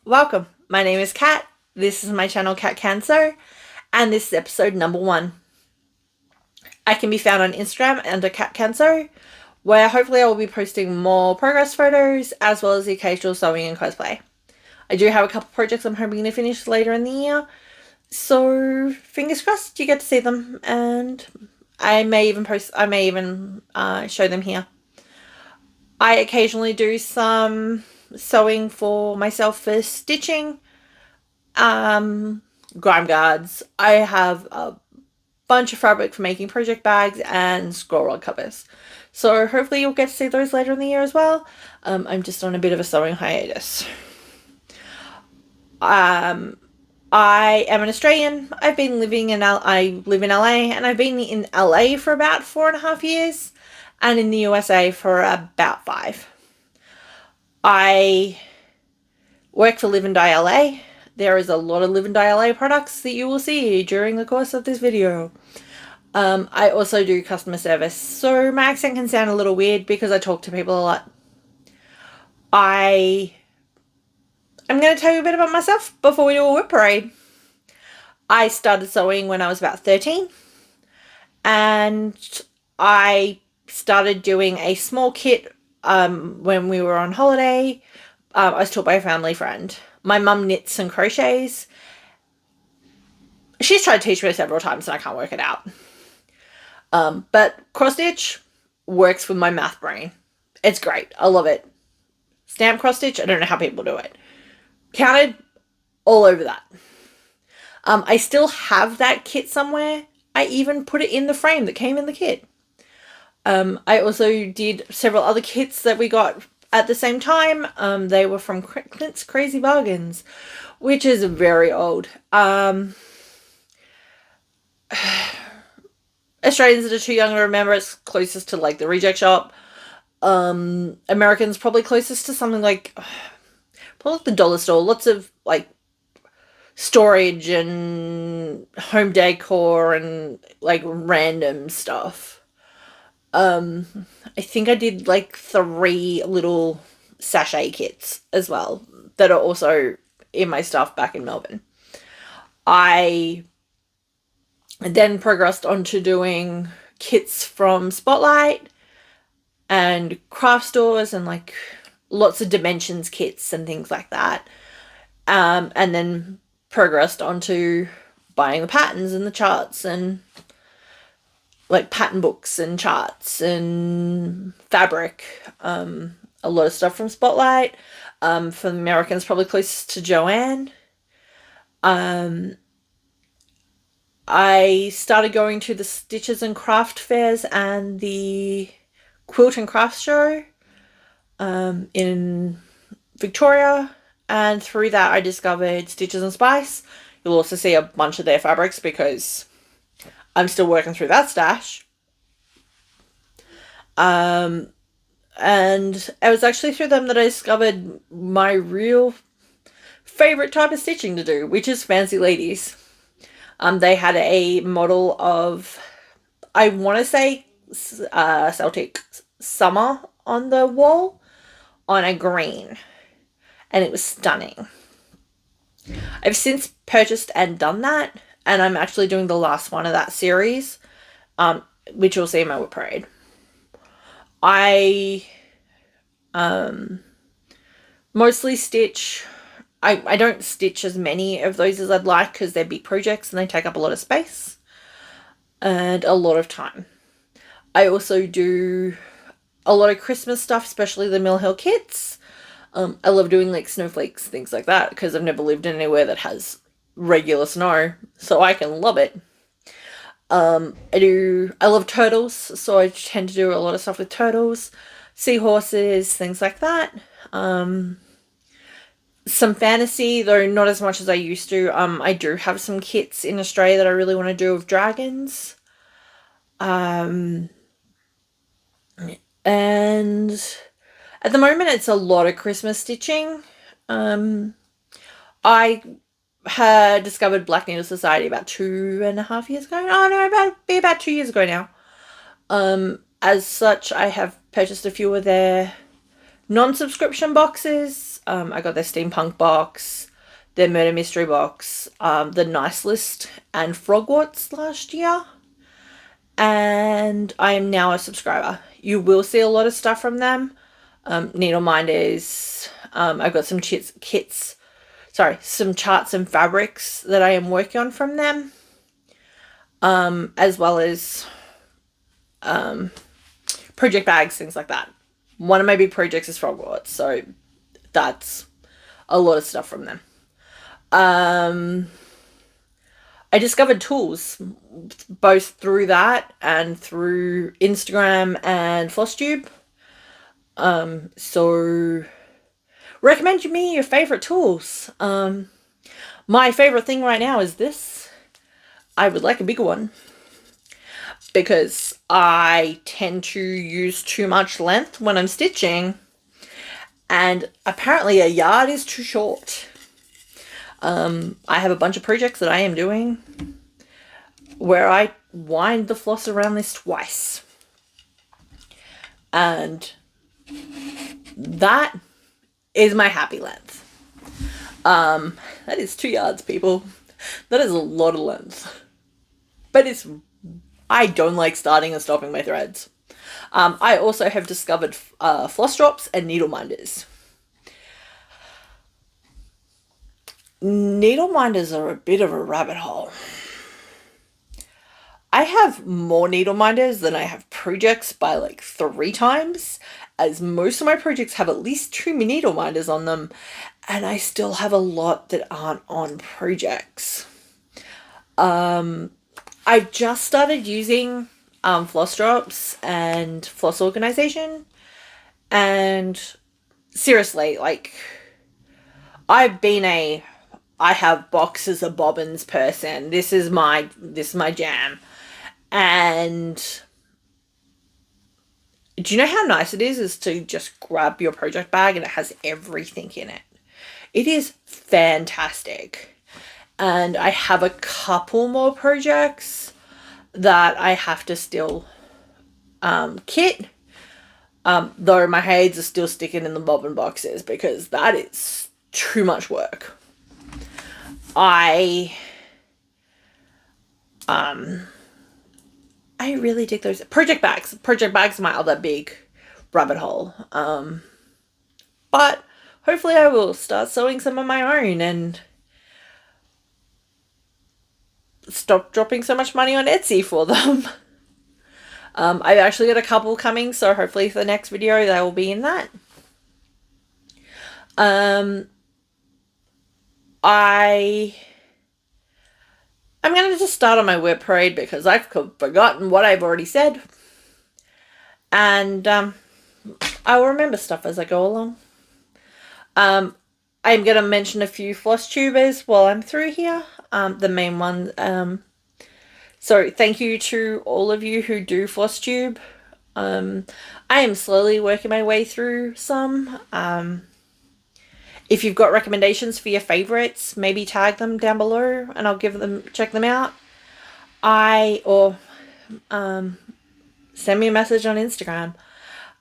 Welcome. My name is Kat. This is my channel Kat Can Sew, and this is episode number 1. I can be found on Instagram under Kat Can Sew, where hopefully I will be posting more progress photos as well as the occasional sewing and cosplay. I do have a couple projects I'm hoping to finish later in the year, so fingers crossed you get to see them, and I may even show them here. I occasionally do some sewing for myself for stitching, grime guards. I have a bunch of fabric for making project bags and scroll rod covers. So hopefully you'll get to see those later in the year as well. I'm just on a bit of a sewing hiatus. I am an Australian. I live in LA, and I've been in LA for about 4.5 years, and in the USA for about 5. I work for Live and Die LA. There is a lot of Live and Die LA products that you will see during the course of this video. I also do customer service, so my accent can sound a little weird because I talk to people a lot. I'm going to tell you a bit about myself before we do a WIP parade. I started sewing when I was about 13, and I started doing a small kit when we were on holiday. I was taught by a family friend. My mum knits and crochets. She's tried to teach me several times and I can't work it out. But cross stitch works with my math brain. It's great. I love it. Stamp cross stitch, I don't know how people do it. Counted, all over that. I still have that kit somewhere. I even put it in the frame that came in the kit. I also did several other kits that we got at the same time. They were from Clint's Crazy Bargains, which is very old. Australians that are too young to remember, it's closest to like the reject shop. Americans probably closest to something like probably the dollar store. Lots of like storage and home decor and like random stuff. I think I did like 3 little sachet kits as well that are also in my stuff back in Melbourne. I then progressed on to doing kits from Spotlight and craft stores and like lots of dimensions kits and things like that. And then progressed on to buying the patterns and the charts and like pattern books and charts and fabric. A lot of stuff from Spotlight. For the Americans, probably closest to Joanne. I started going to the Stitches and Craft fairs and the Quilt and Craft show in Victoria, and through that I discovered Stitches and Spice. You'll also see a bunch of their fabrics because I'm still working through that stash. And it was actually through them that I discovered my real favorite type of stitching to do, which is fancy ladies. They had a model of, I want to say, Celtic Summer on the wall on a green, and it was stunning. I've since purchased and done that, and I'm actually doing the last one of that series, which you'll see in my WIP parade. I mostly stitch. I don't stitch as many of those as I'd like because they're big projects and they take up a lot of space and a lot of time. I also do a lot of Christmas stuff, especially the Mill Hill kits. I love doing like snowflakes, things like that, because I've never lived in anywhere that has regular snow, so I can love it. I love turtles, so I tend to do a lot of stuff with turtles, seahorses, things like that. Some fantasy, though not as much as I used to. I do have some kits in Australia that I really want to do of dragons. And at the moment it's a lot of Christmas stitching. I had discovered Black Needle Society about 2.5 years ago. Oh no, about 2 years ago now. As such, I have purchased a few of their non-subscription boxes. I got their steampunk box, their murder mystery box, the Nice List and Frogwarts last year. And I am now a subscriber. You will see a lot of stuff from them. Needle minders. I've got some some charts and fabrics that I am working on from them. As well as project bags, things like that. One of my big projects is Frogwarts, so that's a lot of stuff from them. I discovered tools both through that and through Instagram and Flosstube. So recommend me your favorite tools. My favorite thing right now is this. I would like a bigger one because I tend to use too much length when I'm stitching, and apparently a yard is too short. I have a bunch of projects that I am doing where I wind the floss around this twice, and that is my happy length. That is 2 yards, people. That is a lot of length. But I don't like starting and stopping my threads. I also have discovered floss drops and needle minders. Needle minders are a bit of a rabbit hole. I have more needle minders than I have projects by like 3 times, as most of my projects have at least 2 needle minders on them, and I still have a lot that aren't on projects. I just started using floss drops and floss organization, and seriously, like, I have boxes of bobbins person. This is my jam. And do you know how nice it is to just grab your project bag and it has everything in it? It is fantastic. And I have a couple more projects that I have to still kit. Though my heads are still sticking in the bobbin boxes because that is too much work. I really dig those project bags. Project bags are my other big rabbit hole. But hopefully I will start sewing some of my own and stop dropping so much money on Etsy for them. I've actually got a couple coming, so hopefully for the next video they will be in that. I'm going to just start on my WIP parade because I've forgotten what I've already said. And I will remember stuff as I go along. I'm going to mention a few floss tubers while I'm through here. The main one. So thank you to all of you who do Flosstube. I am slowly working my way through some. If you've got recommendations for your favorites, maybe tag them down below and I'll check them out. Or send me a message on Instagram.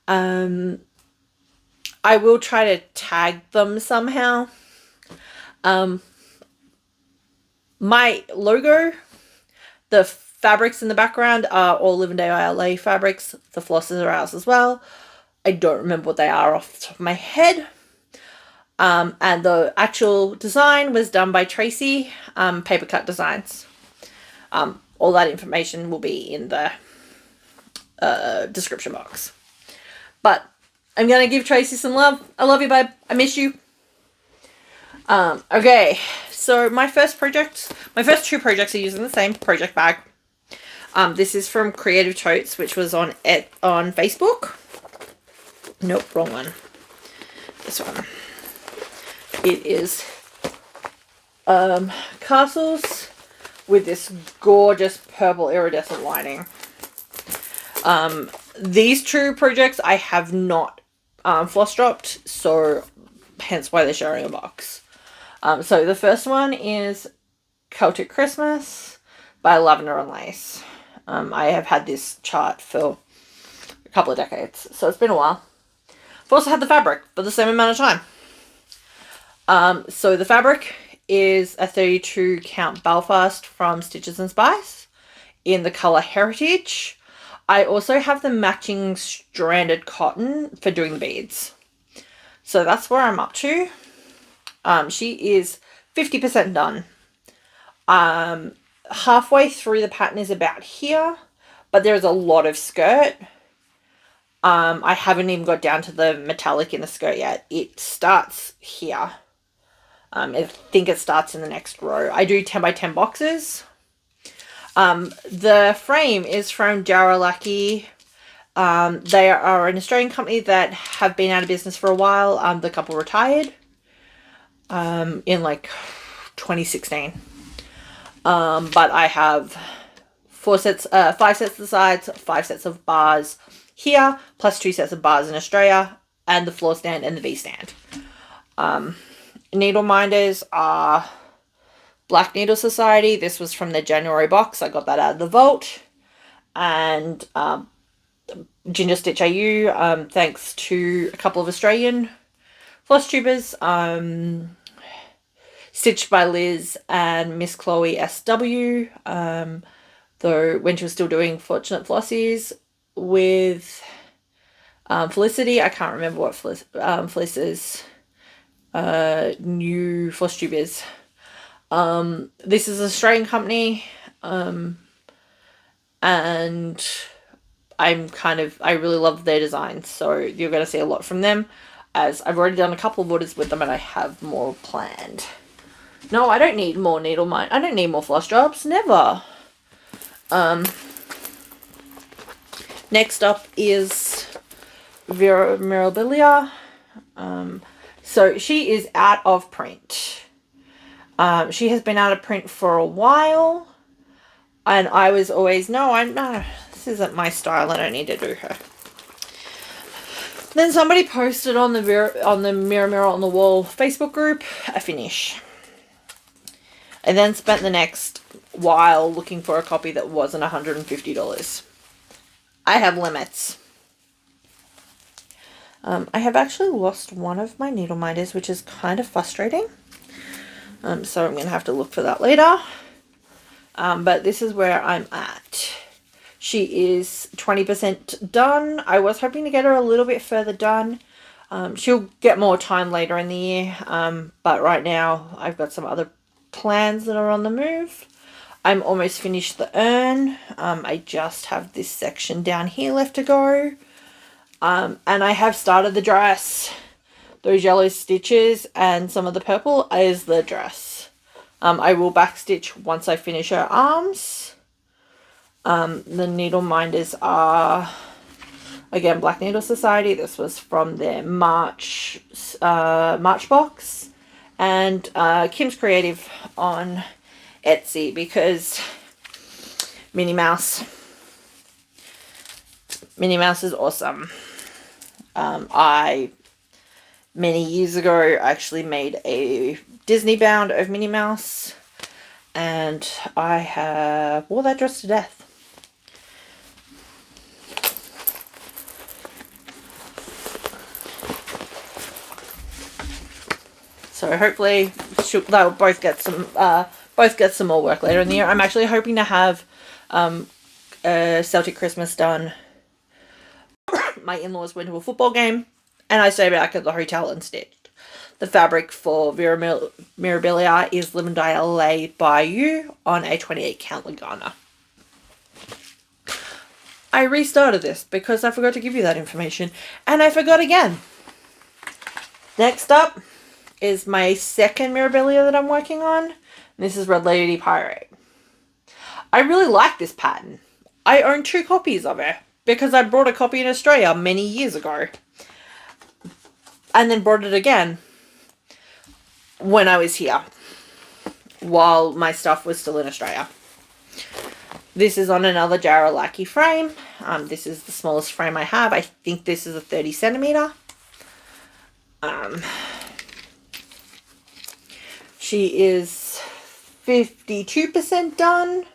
I will try to tag them somehow. My logo, the fabrics in the background are all Live and Day ILA fabrics. The flosses are ours as well. I don't remember what they are off the top of my head. And the actual design was done by Tracy, Paper Cut Designs. All that information will be in the description box. But I'm going to give Tracy some love. I love you, babe. I miss you. Okay, so my first 2 projects are using the same project bag. This is from Creative Totes, which was on Facebook. Nope, wrong one. This one. It is castles with this gorgeous purple iridescent lining. These 2 projects I have not floss dropped, so hence why they're sharing a box. So the first one is Celtic Christmas by Lavender and Lace. I have had this chart for a couple of decades, so it's been a while. I've also had the fabric for the same amount of time. So the fabric is a 32 count Belfast from Stitches and Spice in the color Heritage. I also have the matching stranded cotton for doing the beads. So that's where I'm up to. She is 50% done. Halfway through the pattern is about here, but there's a lot of skirt. I haven't even got down to the metallic in the skirt yet. It starts here. I think it starts in the next row. I do 10 by 10 boxes. The frame is from Jaralaki. They are an Australian company that have been out of business for a while. The couple retired in like 2016. But I have 5 sets of the sides, 5 sets of bars here, plus 2 sets of bars in Australia, and the floor stand and the V stand. Needle minders are Black Needle Society. This was from the January box. I got that out of the vault. And Ginger Stitch AU, thanks to a couple of Australian Flosstubers, Stitched by Liz and Miss Chloe SW, though when she was still doing Fortunate Flossies with Felicity. I can't remember what Felicity's new Flosstube is. This is an Australian company, and I really love their designs, so you're going to see a lot from them, as I've already done a couple of orders with them and I have more planned. No, I don't need more needle mine. I don't need more floss jobs. Never. Next up is Mirabilia. So she is out of print. She has been out of print for a while, and I was always, no, this isn't my style. I don't need to do her. Then somebody posted on the Mirror on the Wall Facebook group a finish. I then spent the next while looking for a copy that wasn't $150. I have limits. I have actually lost one of my needle minders, which is kind of frustrating. So I'm going to have to look for that later. But this is where I'm at. She is 20% done. I was hoping to get her a little bit further done. She'll get more time later in the year. But right now I've got some other plans that are on the move. I'm almost finished the urn. I just have this section down here left to go. And I have started the dress. Those yellow stitches and some of the purple is the dress. I will backstitch once I finish her arms. The needle minders are, again, Black Needle Society. This was from their March box. And Kim's Creative on Etsy, because Minnie Mouse is awesome. I many years ago actually made a Disney bound of Minnie Mouse, and I have wore that dress to death. So hopefully they'll both get some more work later in the year. I'm actually hoping to have a Celtic Christmas done. My in-laws went to a football game, and I stayed back at the hotel and stitched. The fabric for Mirabilia is Lemon Dye LA by You on a 28 count Lagana. I restarted this because I forgot to give you that information, and I forgot again. Next up is my second Mirabilia that I'm working on. This is Red Lady Pirate. I really like this pattern. I own 2 copies of it because I bought a copy in Australia many years ago. And then bought it again when I was here, while my stuff was still in Australia. This is on another Jaralaki frame. This is the smallest frame I have. I think this is a 30 centimeter. She is 52% done.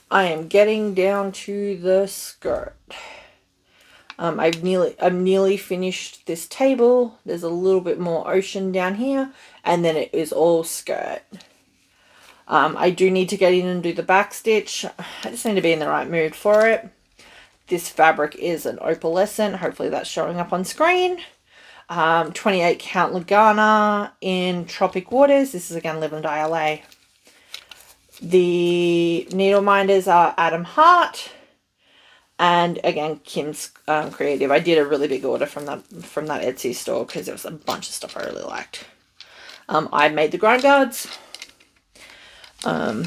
I am getting down to the skirt. I'm nearly finished this table. There's a little bit more ocean down here, and then it is all skirt. I do need to get in and do the back stitch. I just need to be in the right mood for it. This fabric is an opalescent. Hopefully that's showing up on screen. 28 count Lagana in Tropic Waters. This is again Live and Die LA. The needle minders are Adam Hart, and again Kim's Creative. I did a really big order from that Etsy store because there was a bunch of stuff I really liked. I made the grind guards, so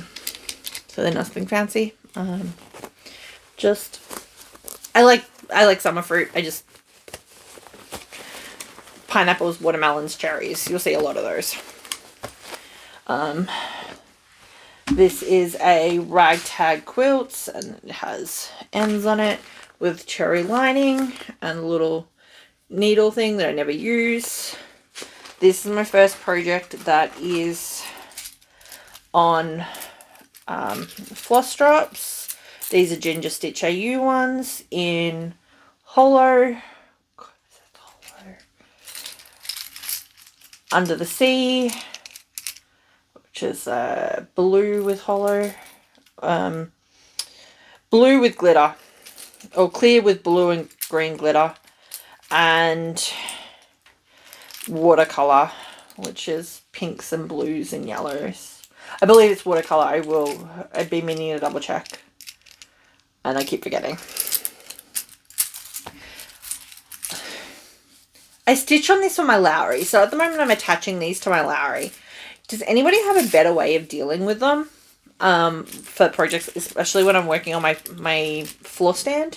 they're nothing fancy. Just I like summer fruit. Pineapples, watermelons, cherries. You'll see a lot of those. This is a ragtag quilts, and it has ends on it with cherry lining and a little needle thing that I never use. This is my first project that is on floss drops. These are Ginger Stitch AU ones in Hollow. Under the Sea, which is blue with hollow, blue with glitter, or clear with blue and green glitter, and watercolor, which is pinks and blues and yellows. I believe it's watercolor. I'd be meaning to double check, and I keep forgetting. I stitch on this for my Lowry. So at the moment I'm attaching these to my Lowry. Does anybody have a better way of dealing with them for projects, especially when I'm working on my floor stand?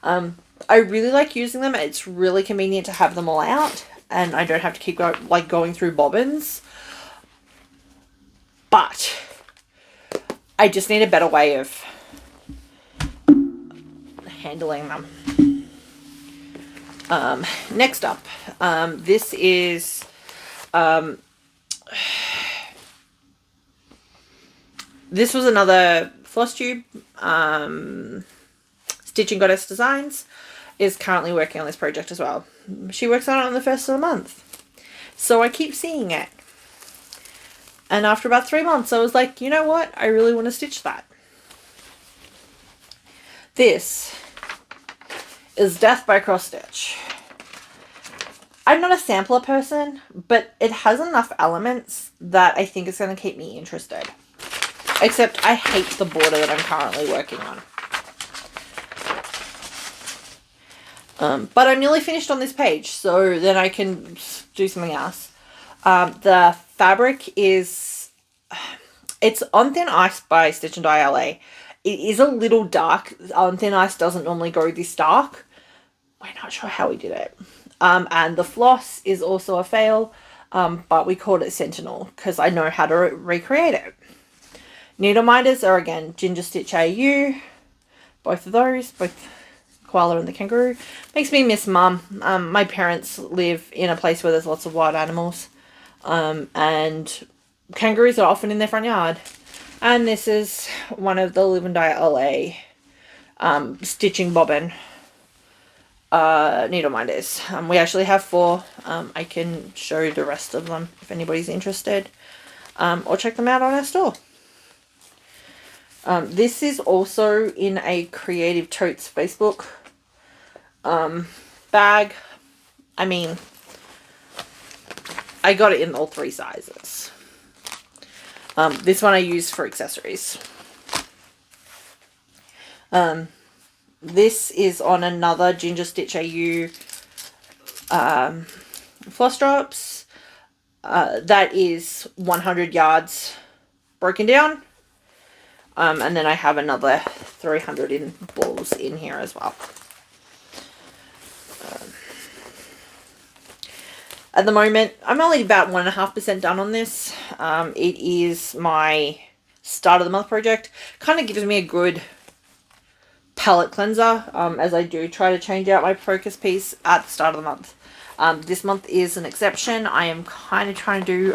I really like using them. It's really convenient to have them all out, and I don't have to keep going through bobbins. But I just need a better way of handling them. Next up, this is this was another Flosstube. Stitching Goddess Designs is currently working on this project as well. She works on it on the 1st of the month, so I keep seeing it. And after about 3 months, I was like, you know what? I really want to stitch that. This is Death by Cross Stitch. I'm not a sampler person, but it has enough elements that I think it's going to keep me interested. Except I hate the border that I'm currently working on. But I'm nearly finished on this page, so then I can do something else. The fabric is... It's On Thin Ice by Stitch and Dye LA. It is a little dark. On Thin Ice doesn't normally go this dark. We're not sure how we did it. And the floss is also a fail, but we called it Sentinel because I know how to recreate it. Needle minders are again Ginger Stitch AU. Both of those, both koala and the kangaroo. Makes me miss Mum. My parents live in a place where there's lots of wild animals, and kangaroos are often in their front yard. And this is one of the Live and Die LA stitching bobbin needle minders. We actually have 4. I can show you the rest of them if anybody's interested, or check them out on our store. This is also in a Creative Totes Facebook bag. I mean, I got it in all 3 sizes. This one I used for accessories. This is on another Ginger Stitch AU floss drops. That is 100 yards broken down. And then I have another 300 in balls in here as well. At the moment, I'm only about 1.5% done on this. It is my start of the month project. Kind of gives me a good palette cleanser, as I do try to change out my focus piece at the start of the month. This month is an exception. I am kind of trying to do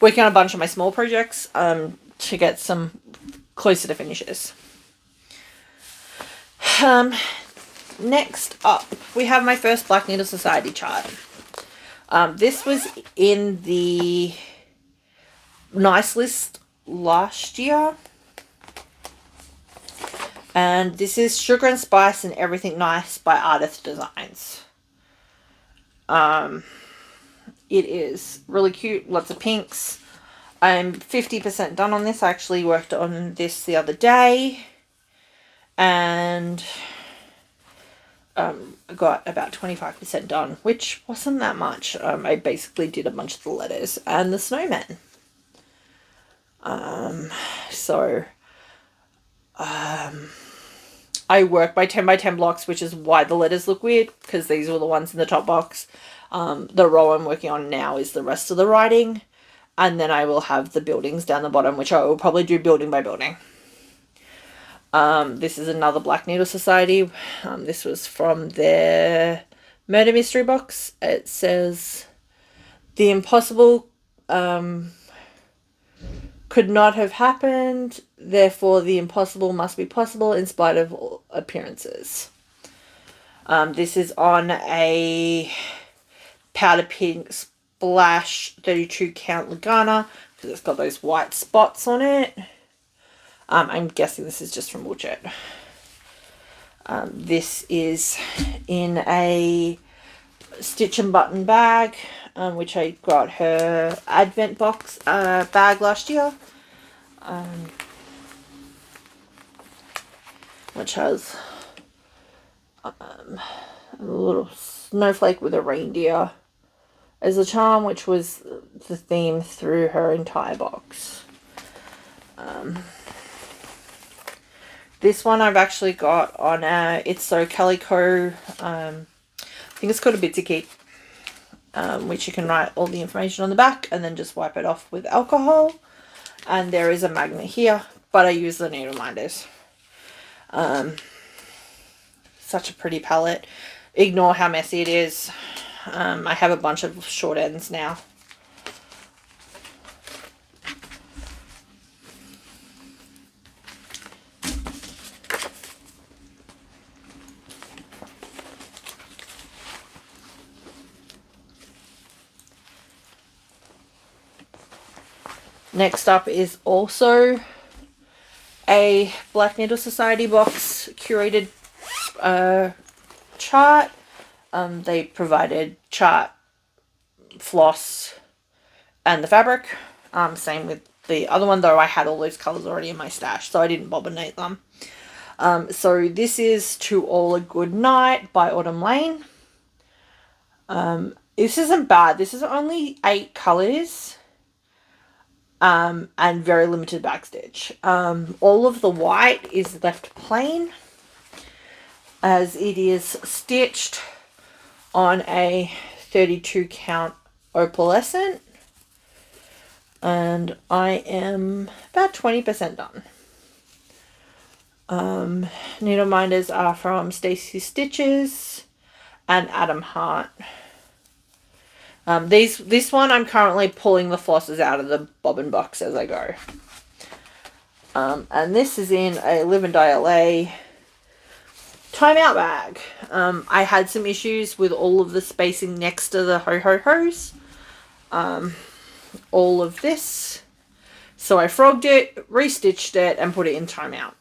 working on a bunch of my small projects to get some closer to finishes. Next up, we have my first Black Needle Society chart. This was in the Nice List last year. And this is Sugar and Spice and Everything Nice by Artist Designs. It is really cute, lots of pinks. I'm 50% done on this. I actually worked on this the other day. And I got about 25% done, which wasn't that much. I basically did a bunch of the letters and the snowman. I work by 10 by 10 blocks, which is why the letters look weird, because these were the ones in the top box. The row I'm working on now is the rest of the writing, and then I will have the buildings down the bottom, which I will probably do building by building. This is another Black Needle Society. This was from their murder mystery box. It says, the impossible could not have happened, therefore the impossible must be possible in spite of all appearances. This is on a powder pink splash 32 count Lagana, because it's got those white spots on it. I'm guessing this is just from Woolchet. This is in a stitch and button bag, which I got her advent box bag last year, which has a little snowflake with a reindeer as a charm, which was the theme through her entire box. This one I've actually got on It's So Calico, I think it's called a Bitsy Keep, which you can write all the information on the back and then just wipe it off with alcohol. And there is a magnet here, but I use the needle minders. Such a pretty palette. Ignore how messy it is. I have a bunch of short ends now. Next up is also a Black Needle Society box curated chart. They provided chart, floss, and the fabric. Same with the other one, though I had all those colours already in my stash, so I didn't bobbinate them. So this is To All a Good Night by Autumn Lane. This isn't bad. This is only 8 colours. And very limited backstitch. All of the white is left plain, as it is stitched on a 32 count opalescent, and I am about 20% done. Needle minders are from Stacey Stitches and Adam Hart. This one I'm currently pulling the flosses out of the bobbin box as I go. And this is in a Live and Die LA timeout bag. I had some issues with all of the spacing next to the ho-ho-hos. All of this. So I frogged it, restitched it, and put it in timeout.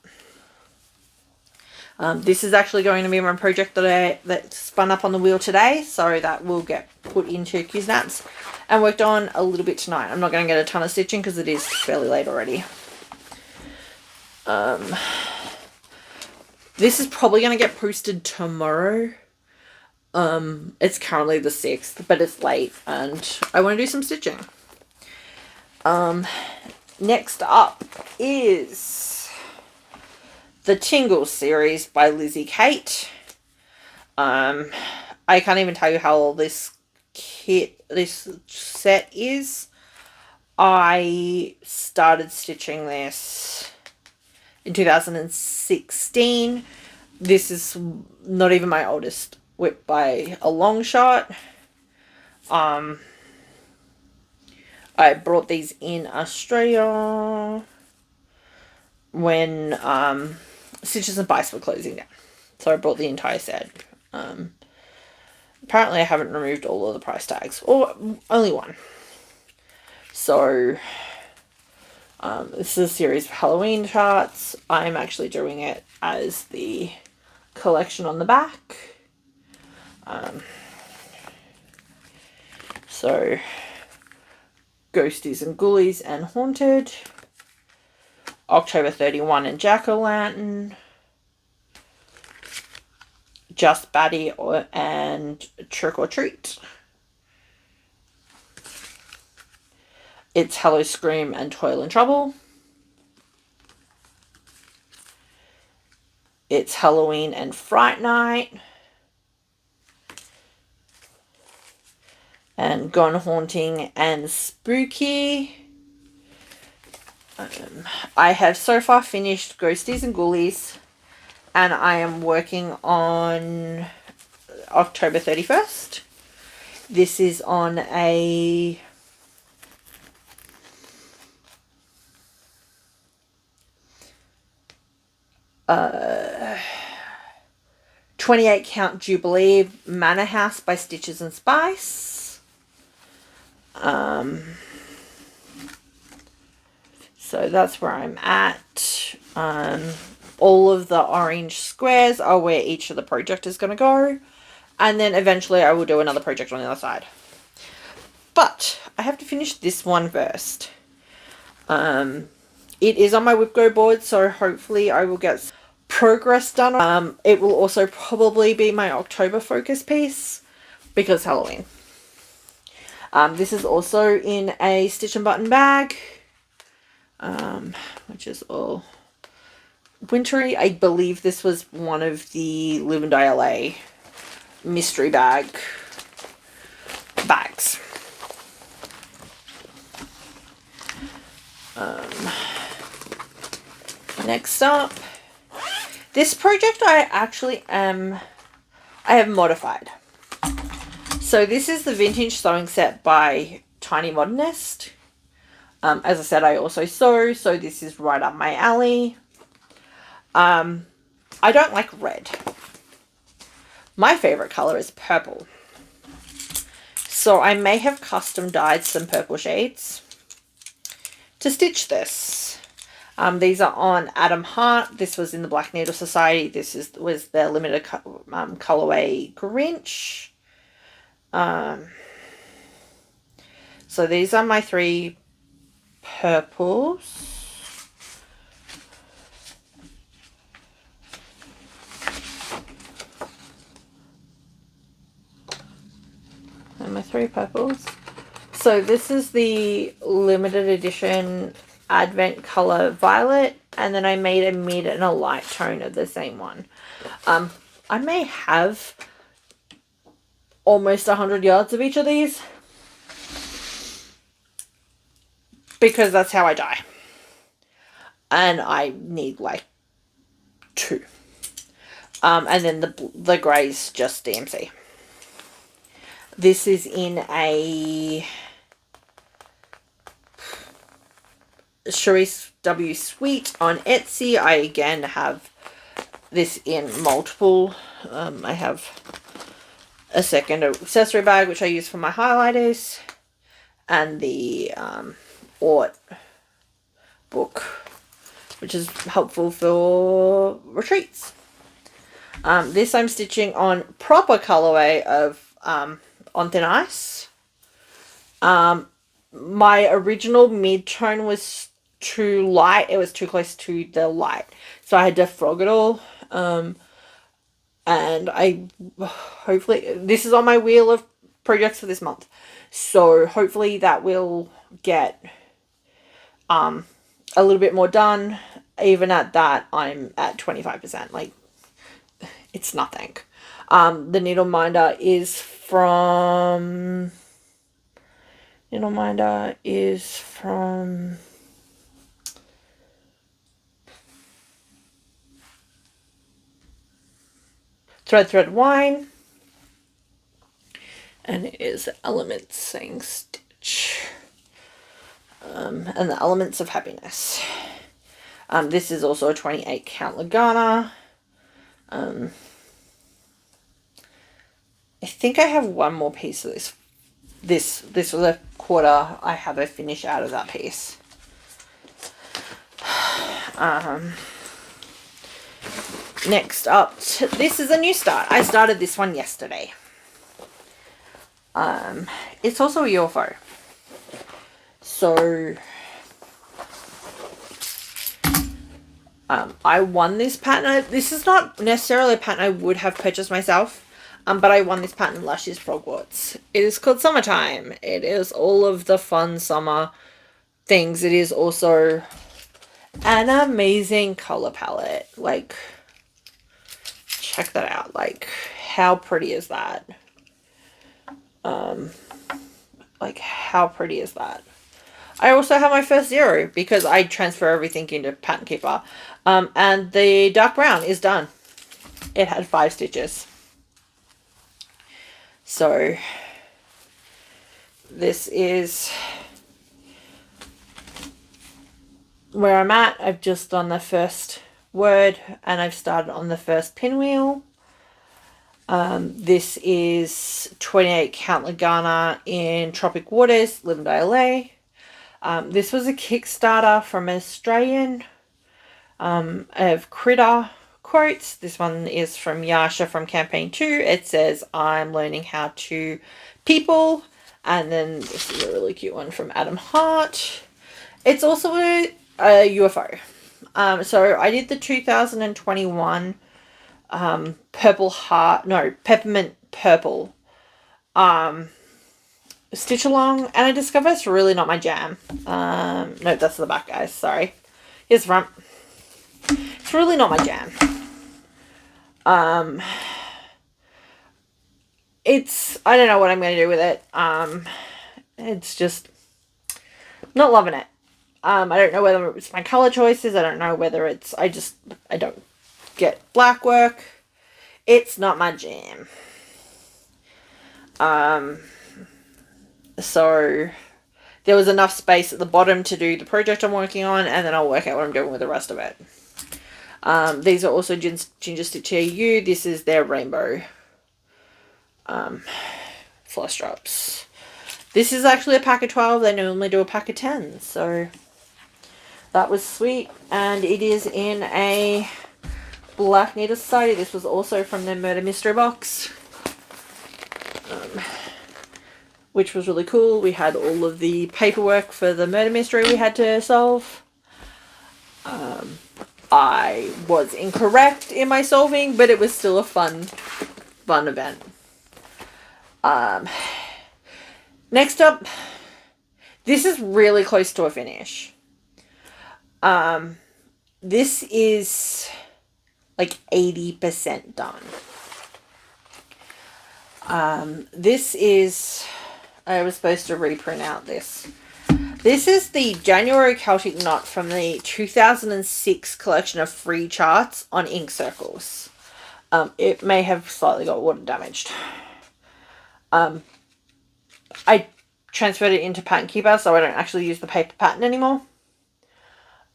This is actually going to be my project that spun up on the wheel today, so that will get put into Q-Snaps and worked on a little bit tonight. I'm not going to get a ton of stitching because it is fairly late already. This is probably going to get posted tomorrow. It's currently the 6th, but it's late and I want to do some stitching. Next up is the Tingle series by Lizzie Kate. I can't even tell you how old this set is. I started stitching this in 2016. This is not even my oldest WIP by a long shot. I brought these in Australia when Stitches and Bites were closing down. So I bought the entire set. Apparently I haven't removed all of the price tags, or only one. So this is a series of Halloween charts. I'm actually doing it as the collection on the back. So Ghosties and Ghoulies and Haunted. October 31 and Jack-o'-lantern. Just Batty and Trick or Treat. It's Hello Scream and Toil and Trouble. It's Halloween and Fright Night. And Gone Haunting and Spooky. I have so far finished Ghosties and Ghoulies. And I am working on October 31st. This is on a 28 count Jubilee Manor House by Stitches and Spice. So that's where I'm at. All of the orange squares are where each of the project is going to go. And then eventually I will do another project on the other side. But I have to finish this one first. It is on my WIP Go board, so hopefully I will get progress done. It will also probably be my October focus piece because Halloween. This is also in a Stitch and Button bag, which is all wintry. I believe this was one of the Live and Die LA mystery bags. Next up, this project I have modified. So this is the vintage sewing set by Tiny Modernist. As I said, I also sew, so this is right up my alley. I don't like red. My favorite color is purple. So I may have custom dyed some purple shades to stitch this. These are on Adam Hart. This was in the Black Needle Society. This was their limited colorway Grinch. So these are my 3 purples. And my 3 purples. So this is the limited edition Advent color Violet, and then I made a mid and a light tone of the same one. I may have almost 100 yards of each of these because that's how I die, and I need like 2. And then the grey's just DMC. This is in a Charisse W Sweet on Etsy. I again have this in multiple. I have a second accessory bag which I use for my highlighters, and the Art book, which is helpful for retreats. This I'm stitching on proper colorway of On Thin Ice. My original mid-tone was too light. It was too close to the light. So I had to frog it all. And hopefully, this is on my wheel of projects for this month. So hopefully that will get a little bit more done. Even at that, I'm at 25%. Like, it's nothing. The needle minder is from Thread Wine, and it is Elements saying Stitch, and the Elements of Happiness. This is also a 28 count Lagana. I think I have one more piece of this. This was a quarter. I have a finish out of that piece. Next up, this is a new start. I started this one yesterday. It's also a UFO. So, I won this pattern. This is not necessarily a pattern I would have purchased myself, but I won this pattern last year's Frogwarts. It is called Summertime. It is all of the fun summer things. It is also an amazing color palette. Like, check that out. Like, how pretty is that? Like, how pretty is that? I also have my first zero because I transfer everything into Pattern Keeper. And the dark brown is done. It had 5 stitches. So, this is where I'm at. I've just done the first word and I've started on the first pinwheel. This is 28 count Lagana in Tropic Waters, Live and Die LA. This was a Kickstarter from an Australian of Critter quotes. This one is from Yasha from campaign 2. It says, I'm learning how to people. And then this is a really cute one from Adam Hart. It's also a UFO. So I did the 2021 peppermint purple stitch along, and I discovered it's really not my jam. No, that's the back, guys. Sorry. Here's the front. It's really not my jam. I don't know what I'm going to do with it. It's just not loving it. I don't know whether it's my color choices. I don't know whether it's, I don't get black work. It's not my jam. So there was enough space at the bottom to do the project I'm working on, and then I'll work out what I'm doing with the rest of it. These are also Ginger Stitch AU. This is their rainbow floss drops. This is actually a pack of 12. They normally do a pack of 10. So that was sweet. And it is in a Black Needle Society. This was also from their Murder Mystery box. Which was really cool. We had all of the paperwork for the murder mystery we had to solve. I was incorrect in my solving, but it was still a fun event. Next up, this is really close to a finish. This is like 80% done. This is, I was supposed to reprint out this. This is the January Celtic Knot from the 2006 collection of free charts on ink circles. It may have slightly got water damaged. I transferred it into Pattern Keeper, so I don't actually use the paper pattern anymore.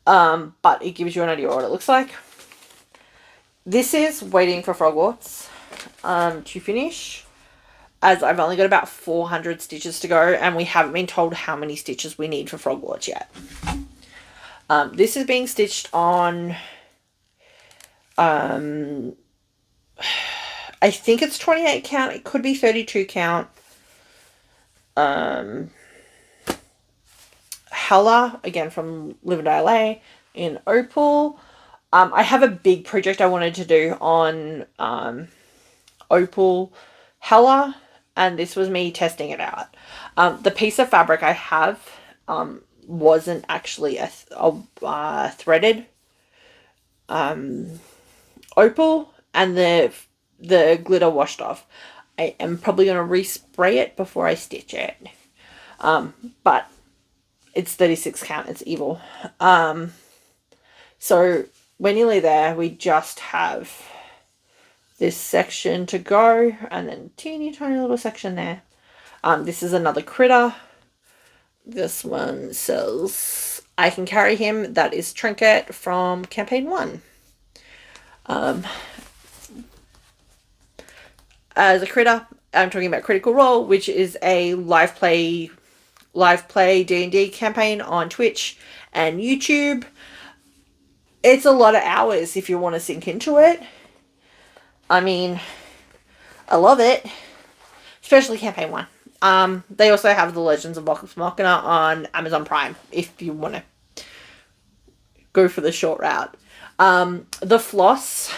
But it gives you an idea of what it looks like. This is waiting for Frogwarts to finish, as I've only got about 400 stitches to go, and we haven't been told how many stitches we need for Frogwarts yet. This is being stitched on, I think it's 28 count. It could be 32 count. Hella, again from Live and Die LA, in Opal. I have a big project I wanted to do on Opal Hella, and this was me testing it out. The piece of fabric I have wasn't actually a threaded Opal, and the glitter washed off. I am probably going to respray it before I stitch it. But it's 36 count. It's evil. So we're nearly there. We just have this section to go, and then teeny tiny little section there. This is another Critter. This one says, I can carry him. That is Trinket from campaign 1. as a critter. I'm talking about Critical Role, which is a live play D&D campaign on Twitch and YouTube. It's a lot of hours if you want to sink into it. I mean, I love it, especially campaign 1. They also have the Legends of Vox Machina on Amazon Prime if you want to go for the short route. The floss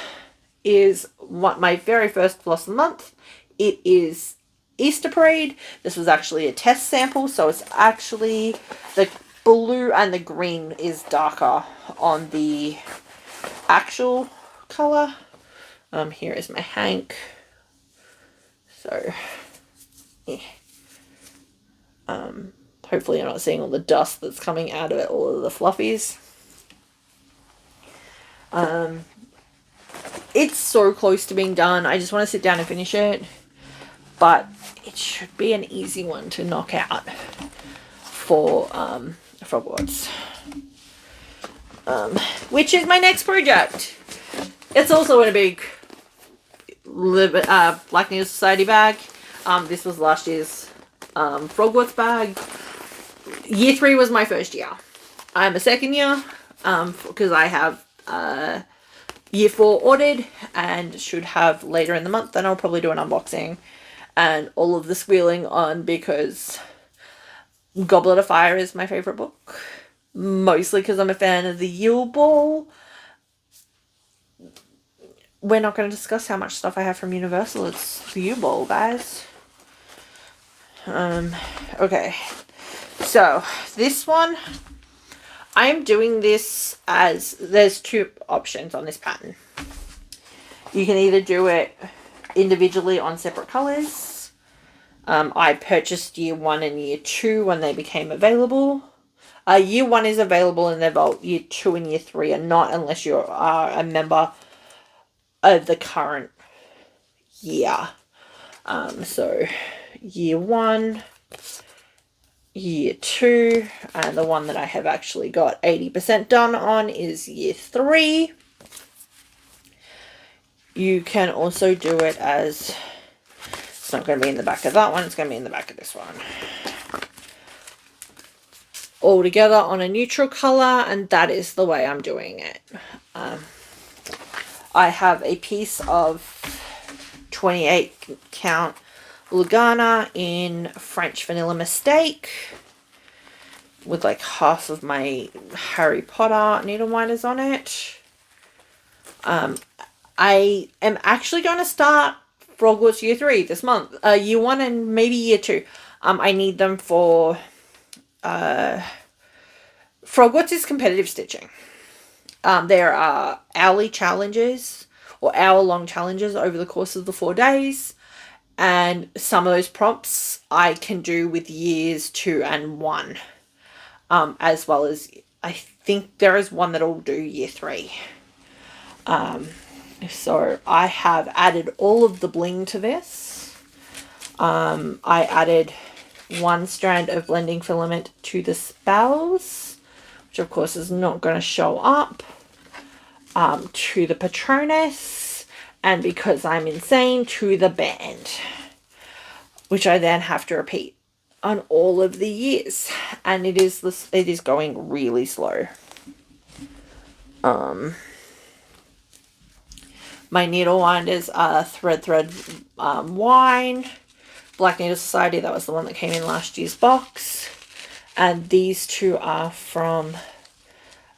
is my very first floss of the month. It is Easter Parade. This was actually a test sample, so it's actually the blue and the green is darker on the actual color. Here is my hank. So, yeah. Hopefully you're not seeing all the dust that's coming out of it, all of the fluffies. It's so close to being done. I just want to sit down and finish it. But it should be an easy one to knock out for Frogwarts. Which is my next project. It's also in a big Black Needle Society bag. This was last year's Frogwarts bag. Year 3 was my first year. I'm a second year because I have Year 4 ordered and should have later in the month. Then I'll probably do an unboxing and all of the squealing on because Goblet of Fire is my favourite book. Mostly because I'm a fan of the Yule Ball. We're not going to discuss how much stuff I have from Universal. It's the Yule Ball, guys. Okay. So, this one, I'm doing this as, there's 2 options on this pattern. You can either do it individually on separate colours. I purchased Year 1 and Year 2 when they became available. Year 1 is available in their vault. Year 2 and Year 3 are not unless you are a member of the current year. So, Year 1, Year 2, and the one that I have actually got 80% done on is Year 3. You can also do it as, it's not going to be in the back of that one, it's going to be in the back of this one. All together on a neutral colour, and that is the way I'm doing it. I have a piece of 28 count Lugana in French Vanilla Mistake with like half of my Harry Potter needle minders on it. I am actually going to start Frogwarts Year 3 this month. Year 1 and maybe Year 2. I need them for... Frogwarts is competitive stitching. There are hourly challenges or hour-long challenges over the course of the 4 days. And some of those prompts I can do with Years 2 and 1. As well as, I think there is one that will do Year 3. So I have added all of the bling to this. I added 1 strand of blending filament to the spells, which of course is not going to show up, to the Patronus, and because I'm insane, to the band, which I then have to repeat on all of the years, and it is going really slow. My needle winders are Thread Wine, Black Needle Society, that was the one that came in last year's box. And these 2 are from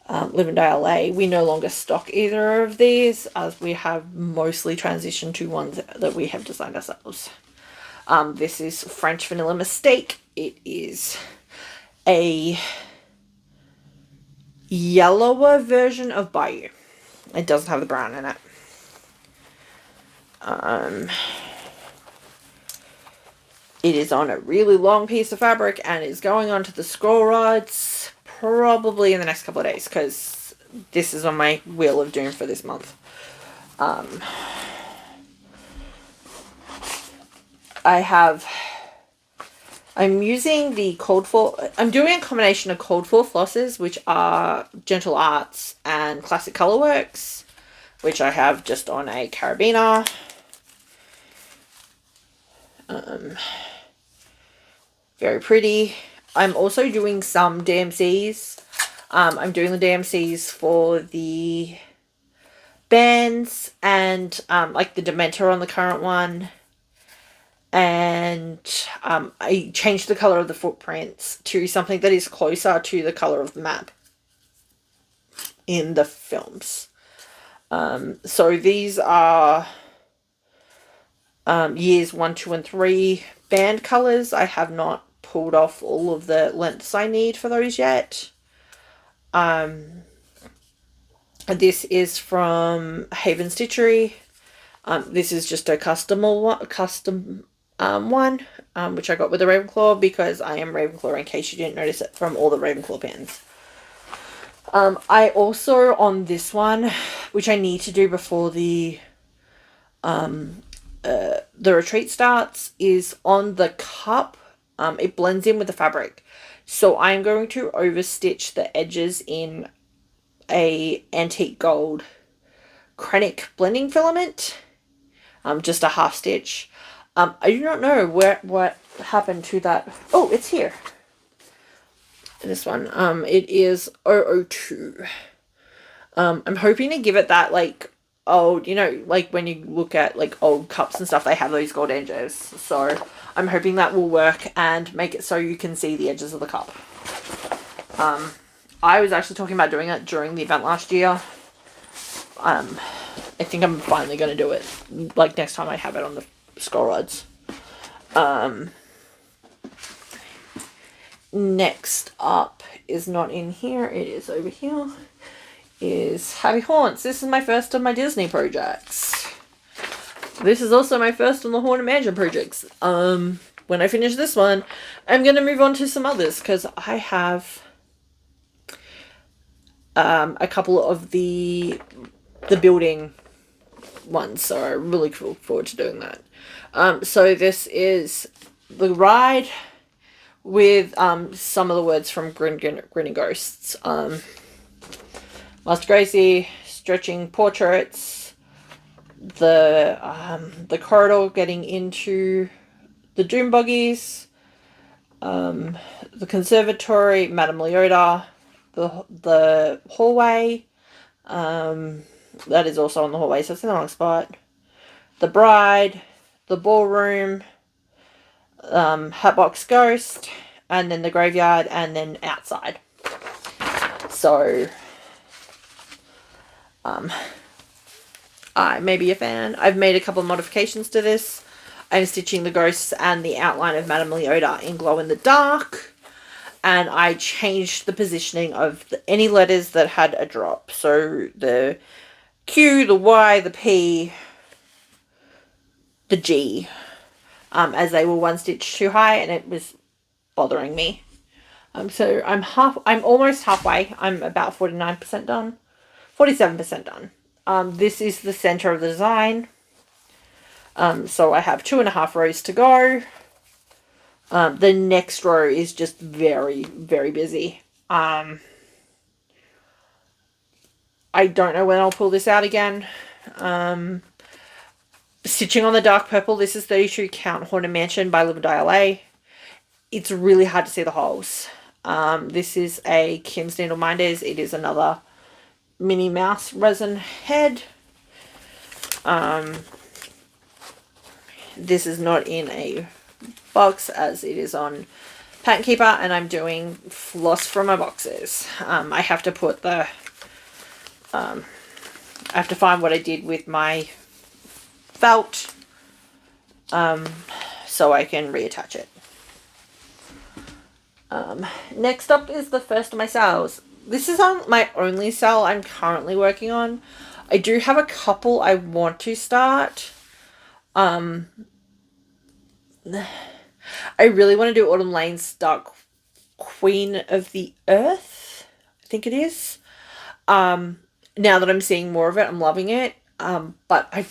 Live and Die LA. We no longer stock either of these, as we have mostly transitioned to ones that we have designed ourselves. This is French Vanilla Mistake. It is a yellower version of Bayou. It doesn't have the brown in it. It is on a really long piece of fabric and is going onto the scroll rods probably in the next couple of days, because this is on my Wheel of Doom for this month. I'm using the Cold Fall. I'm doing a combination of Cold Fall flosses, which are Gentle Arts and Classic Colorworks, which I have just on a carabiner. Very pretty. I'm also doing some DMCs. I'm doing the DMCs for the bands and like the Dementor on the current one. And I changed the color of the footprints to something that is closer to the color of the map in the films. So these are years 1, 2, and 3 band colors. I have not pulled off all of the lengths I need for those yet. This is from Haven Stitchery. This is just a custom one, which I got with the Ravenclaw because I am Ravenclaw, in case you didn't notice it from all the Ravenclaw pins. I also, on this one, which I need to do before the retreat starts, is on the cup. It blends in with the fabric. So I'm going to overstitch the edges in a antique gold Krennic blending filament. Just a half stitch. I do not know what happened to that. Oh, it's here. This one. It is 002. I'm hoping to give it that, like, old, you know, like when you look at like old cups and stuff, they have those gold edges. So I'm hoping that will work and make it so you can see the edges of the cup. I was actually talking about doing it during the event last year. I think I'm finally going to do it, like, next time I have it on the scroll rods. Next up is not in here, it is over here, is Happy Haunts. This is my first of my Disney projects. This is also my first on the Haunted Mansion projects. When I finish this one, I'm going to move on to some others, because I have a couple of the building ones, so I really look forward to doing that. So this is the ride with some of the words from Grinning Ghosts. Master Tracy, stretching portraits, the corridor getting into the Doom Buggies, the conservatory, Madame Leota, the hallway, that is also on the hallway, so it's in the wrong spot, the bride, the ballroom, Hatbox Ghost, and then the graveyard, and then outside. So I may be a fan. I've made a couple of modifications to this. I'm stitching the ghosts and the outline of Madame Leota in glow in the dark, and I changed the positioning of any letters that had a drop. So the Q, the Y, the P, the G, as they were one stitch too high, and it was bothering me. So I'm almost halfway. I'm about 49% done, 47% done. This is the center of the design. So I have 2.5 rows to go. The next row is just very, very busy. I don't know when I'll pull this out again. Stitching on the dark purple. This is 32 count Haunted Mansion by Live and Die LA. It's really hard to see the holes. This is a Kim's Needle Minders. It is another Minnie Mouse resin head. This is not in a box as it is on Pattern Keeper, and I'm doing floss from my boxes. I have to put the I have to find what I did with my felt so I can reattach it. Next up is the first of my sales. This is on my only sale I'm currently working on. I do have a couple I want to start. I really want to do Autumn Lane's Dark Queen of the Earth, I think it is. Now that I'm seeing more of it, I'm loving it. But I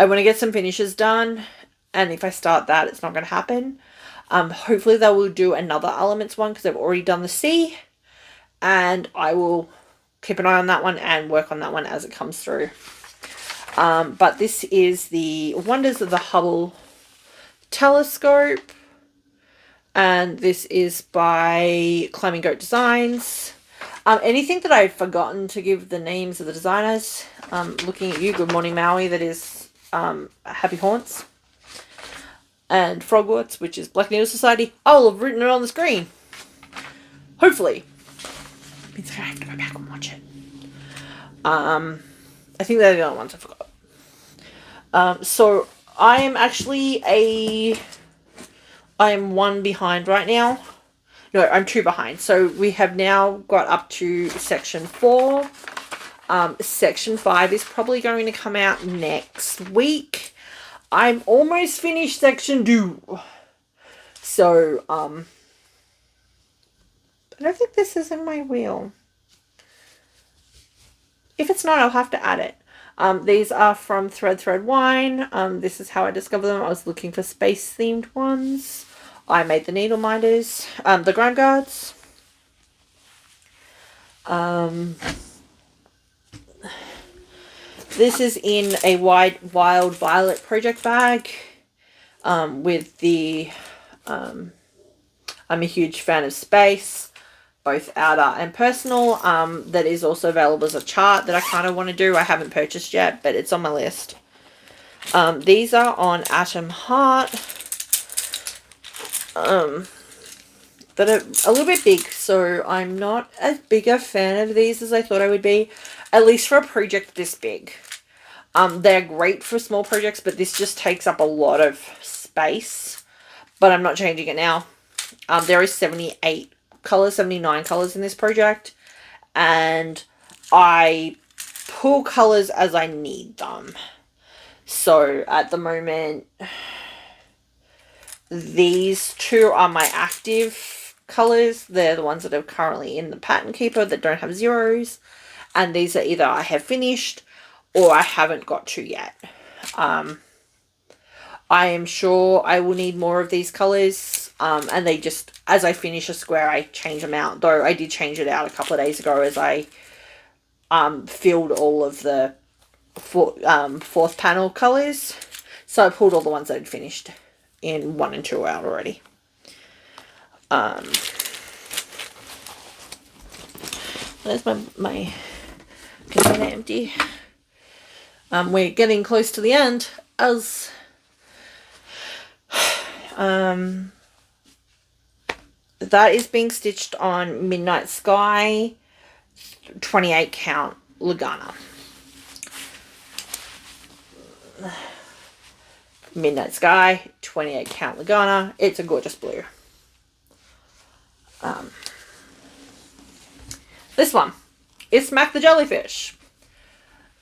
want to get some finishes done, and if I start that, it's not going to happen. Hopefully they will do another Elements one, because I've already done the sea, and I will keep an eye on that one and work on that one as it comes through. But this is the Wonders of the Hubble Telescope. And this is by Climbing Goat Designs. Anything that I've forgotten to give the names of the designers. Looking at you, good morning Maui, that is Happy Haunts. And Frogwarts, which is Black Needle Society. I will have written it on the screen. Hopefully. It means I have to go back and watch it. I think they're the only ones I forgot. So I am actually I am 1 behind right now. No, I'm 2 behind. So we have now got up to section 4. Section 5 is probably going to come out next week. I'm almost finished section 2. So, I don't think this is in my wheel. If it's not, I'll have to add it. These are from Thread Wine. This is how I discovered them. I was looking for space-themed ones. I made the needle minders, the grime guards. This is in a wild violet project bag with the, I'm a huge fan of space, both outer and personal. That is also available as a chart that I kind of want to do. I haven't purchased yet, but it's on my list. These are on Atom Heart. That are a little bit big, so I'm not as big a fan of these as I thought I would be, at least for a project this big. They're great for small projects, but this just takes up a lot of space, but I'm not changing it now. There is 78 colors, 79 colors in this project, and I pull colors as I need them. So at the moment, these 2 are my active colors. They're the ones that are currently in the pattern keeper that don't have zeros. And these are either I have finished or I haven't got to yet. I am sure I will need more of these colors. And they just, as I finish a square, I change them out. Though I did change it out a couple of days ago as I filled all of the 4th panel colors. So I pulled all the ones that I'd finished in 1 and 2 out already. There's my container empty. We're getting close to the end as that is being stitched on Midnight Sky 28 count Lagana. Midnight Sky 28 count Lagana. It's a gorgeous blue. This one is Smack the Jellyfish.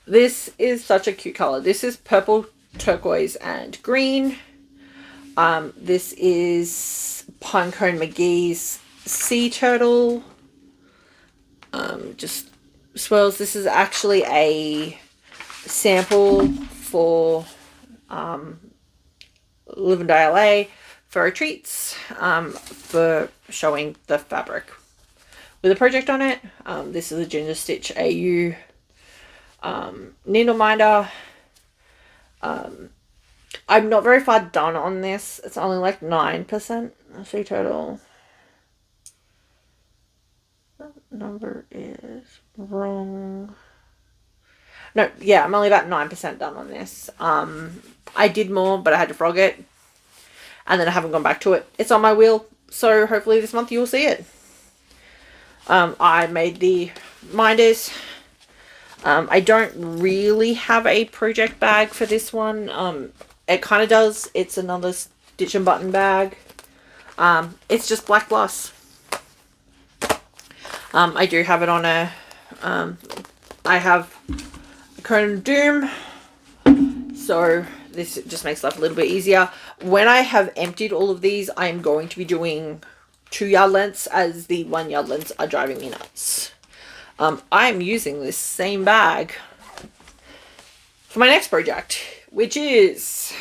This is such a cute color. This is purple, turquoise, and green. This is Pinecone McGee's Sea Turtle. Just swirls. This is actually a sample for Live and Die LA for retreats, for showing the fabric with a project on it. This is a Ginger Stitch AU needle minder. I'm not very far done on this. It's only like 9% Sea Turtle. That number is wrong. No, yeah, I'm only about 9% done on this. I did more, but I had to frog it. And then I haven't gone back to it. It's on my wheel, so hopefully this month you'll see it. I made the minders. I don't really have a project bag for this one. It kind of does. It's another stitch and button bag. It's just black gloss. I do have it on a, I have a Cone of Doom, so this just makes life a little bit easier. When I have emptied all of these, I am going to be doing 2 yard lengths, as the 1 yard lengths are driving me nuts. I'm using this same bag for my next project, which is,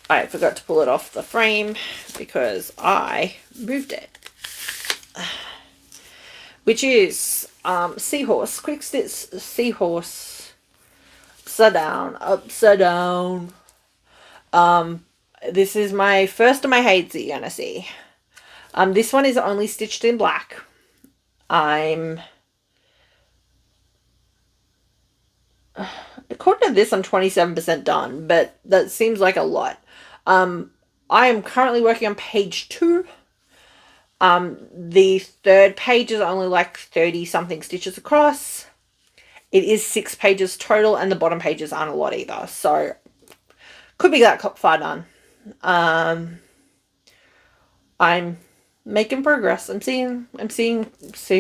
I forgot to pull it off the frame because I moved it, which is Seahorse, Quick Stitch Seahorse, upside down. This is my first of my Hades that you're going to see. This one is only stitched in black. According to this, I'm 27% done, but that seems like a lot. I am currently working on page 2. The third page is only like 30 something stitches across. It is 6 pages total, and the bottom pages aren't a lot either, so could be that far done. I'm making progress. I'm seeing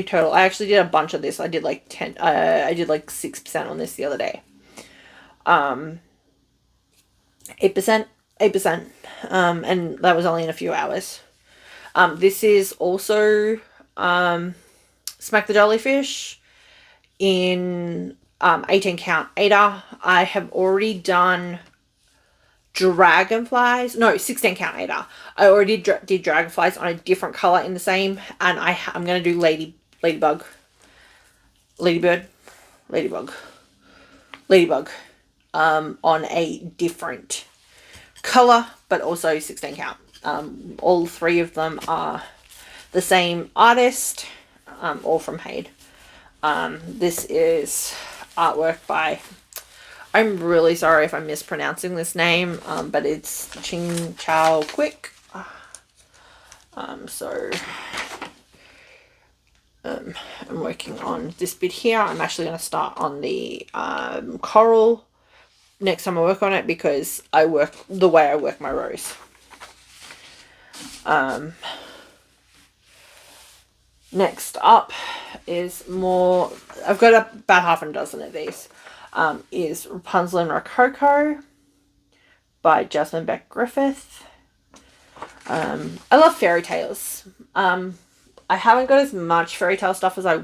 total. I actually did a bunch of this. I did like 6% on this the other day. 8%, and that was only in a few hours. This is also Smack the Jellyfish in 18 count Ada. I have already done dragonflies. No, 16 count Ada. I already did dragonflies on a different color in the same, and I'm going to do ladybug on a different color, but also 16 count. All 3 of them are the same artist, all from Hade. This is artwork by, I'm really sorry if I'm mispronouncing this name, but it's Ching Chow Quick. I'm working on this bit here. I'm actually going to start on the coral next time I work on it, because I work the way I work my rows. Next up is more, I've got about half a dozen of these, is Rapunzel and Rococo by Jasmine Beck Griffith. I love fairy tales. I haven't got as much fairy tale stuff as I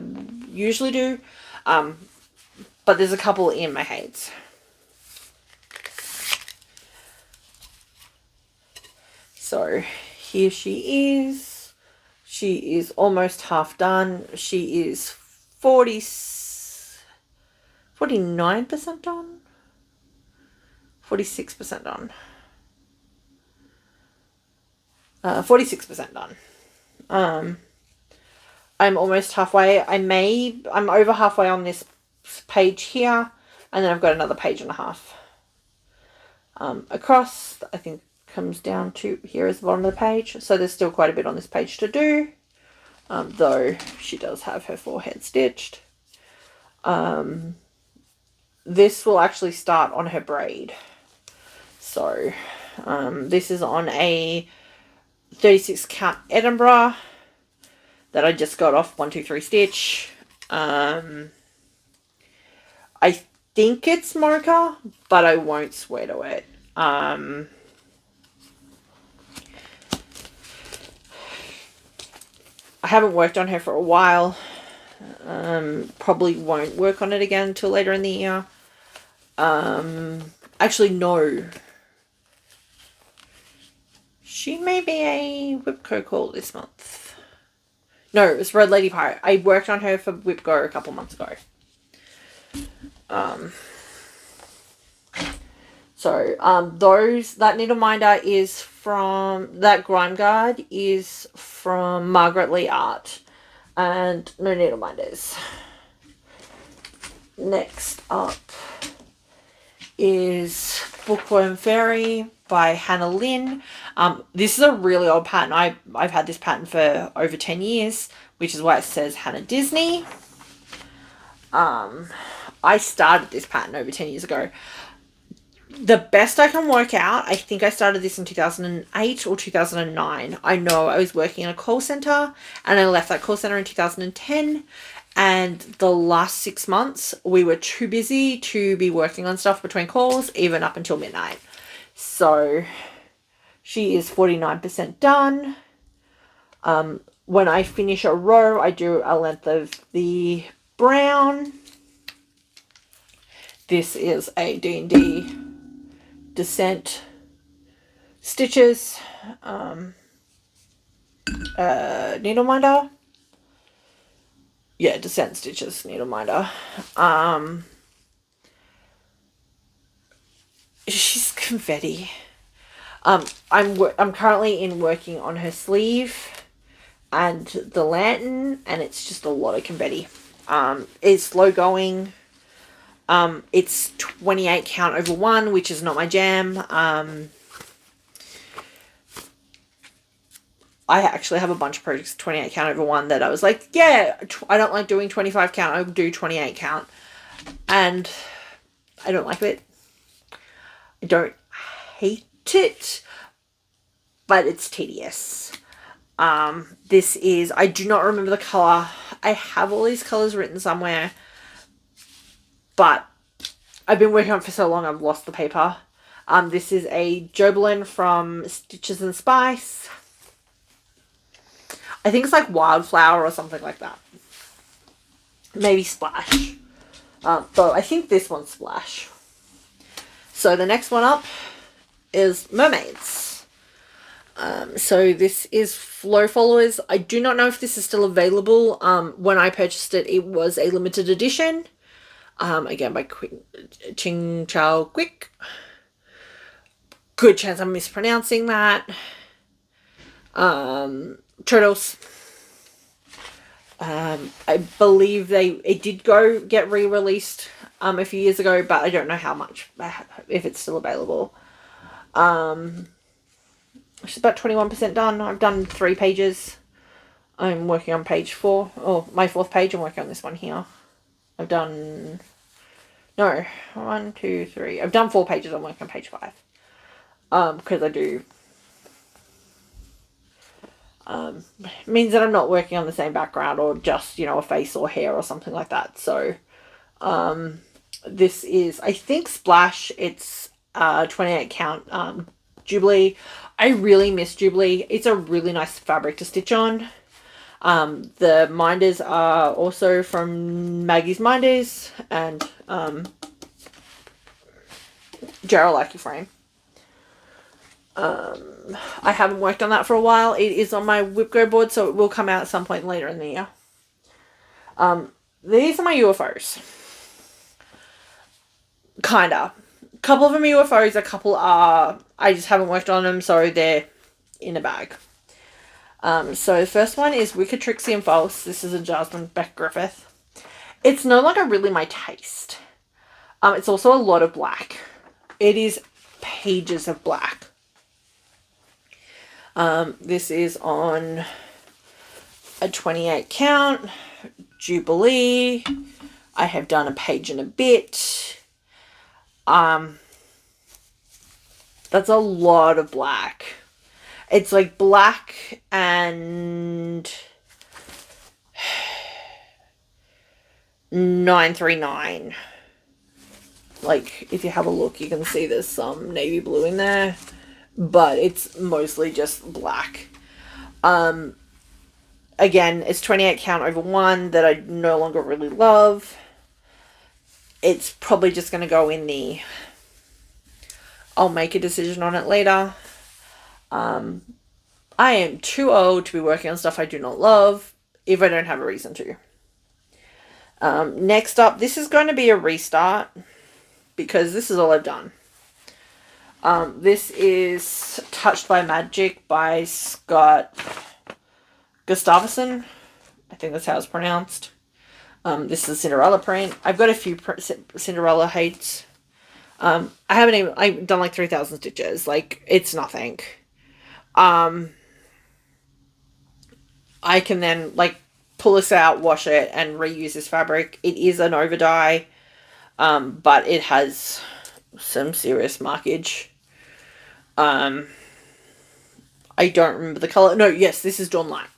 usually do, but there's a couple in my Hades. So here she is. She is almost half done. She is 49% done. 46% done. 46% done. I'm almost halfway. I'm over halfway on this page here, and then I've got another page and a half. Across, I think, comes down to here is the bottom of the page, so there's still quite a bit on this page to do, though she does have her forehead stitched. This will actually start on her braid, so this is on a 36 count Edinburgh that I just got off 1 2 3 stitch. I think it's mocha, but I won't swear to it. I haven't worked on her for a while. Probably won't work on it again until later in the year. Actually, no. She may be a WIP call this month. No, it was Red Lady Pirate. I worked on her for WIP Go a couple months ago. That needle minder is from, that grime guard is from Margaret Lee Art, and no needle minders. Next up is Bookworm Fairy by Hannah Lynn. This is a really old pattern. I've had this pattern for over 10 years, which is why it says Hannah Disney. I started this pattern over 10 years ago. The best I can work out, I think I started this in 2008 or 2009. I know I was working in a call center, and I left that call center in 2010. And the last 6 months, we were too busy to be working on stuff between calls, even up until midnight. So she is 49% done. When I finish a row, I do a length of the brown. This is a D&D Descent stitches needle minder. Yeah, Descent stitches needle minder. She's Confetti. I'm currently working on her sleeve and the lantern, and it's just a lot of confetti. It's slow going. It's 28 count over 1, which is not my jam. I actually have a bunch of projects 28 count over 1 that I was like, yeah, I don't like doing 25 count. I do 28 count. And I don't like it. I don't hate it, but it's tedious. This is, I do not remember the color. I have all these colors written somewhere, but I've been working on it for so long I've lost the paper. This is a Joberlin from Stitches and Spice. I think it's like Wildflower or something like that. Maybe Splash. Though I think this one's Splash. So the next one up is Mermaids. So this is Flow Followers. I do not know if this is still available. When I purchased it, it was a limited edition. Again, by Ching Chao Quick. Good chance I'm mispronouncing that. Turtles. I believe it did get re-released a few years ago, but I don't know how much, if it's still available. It's about 21% done. I've done 3 pages. I'm working on page 4. Oh, my 4th page. I'm working on this one here. I've done... No. 1, 2, 3. I've done 4 pages. I'm working on page 5. Because I do... means that I'm not working on the same background or just, a face or hair or something like that. So, this is, I think, Splash. It's 28 count Jubilee. I really miss Jubilee. It's a really nice fabric to stitch on. The minders are also from Maggie's Minders and Jaralaki Frame. I haven't worked on that for a while. It is on my WIP Go board, so it will come out at some point later in the year. These are my UFOs. Kinda. A couple of them are UFOs, a couple are... I just haven't worked on them, so they're in a bag. So the first one is Wicked, Trixie and False. This is a Jasmine Beck Griffith. It's no longer really my taste. It's also a lot of black. It is pages of black. This is on a 28 count Jubilee. I have done a page and a bit. That's a lot of black. It's like black and 939. Like, if you have a look, you can see there's some navy blue in there, but it's mostly just black. Again, it's 28 count over 1 that I no longer really love. It's probably just going to go in the... I'll make a decision on it later. I am too old to be working on stuff I do not love if I don't have a reason to. Next up, this is going to be a restart because this is all I've done. This is Touched by Magic by Scott Gustafsson. I think that's how it's pronounced. This is Cinderella print. I've got a few Cinderella hates. I've done like 3,000 stitches. Like, it's nothing. I can then, like, pull this out, wash it, and reuse this fabric. It is an over dye, but it has some serious markage. I don't remember the color. No, yes, this is Dawn Light.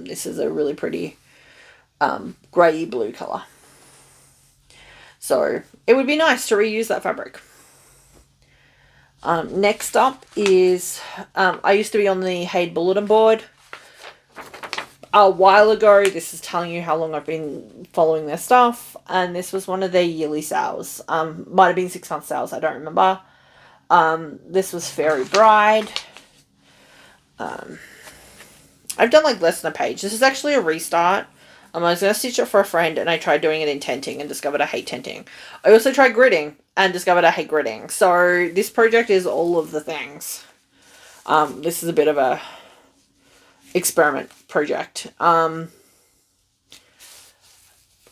This is a really pretty grey blue color. So it would be nice to reuse that fabric. Next up is, I used to be on the Haid bulletin board a while ago. This is telling you how long I've been following their stuff, and this was one of their yearly sales. Might have been 6 month sales, I don't remember. This was Fairy Bride. I've done like less than a page. This is actually a restart. I was going to stitch it for a friend, and I tried doing it in tenting and discovered I hate tenting. I also tried gridding and discovered I hate gridding. So this project is all of the things. This is a bit of a experiment project.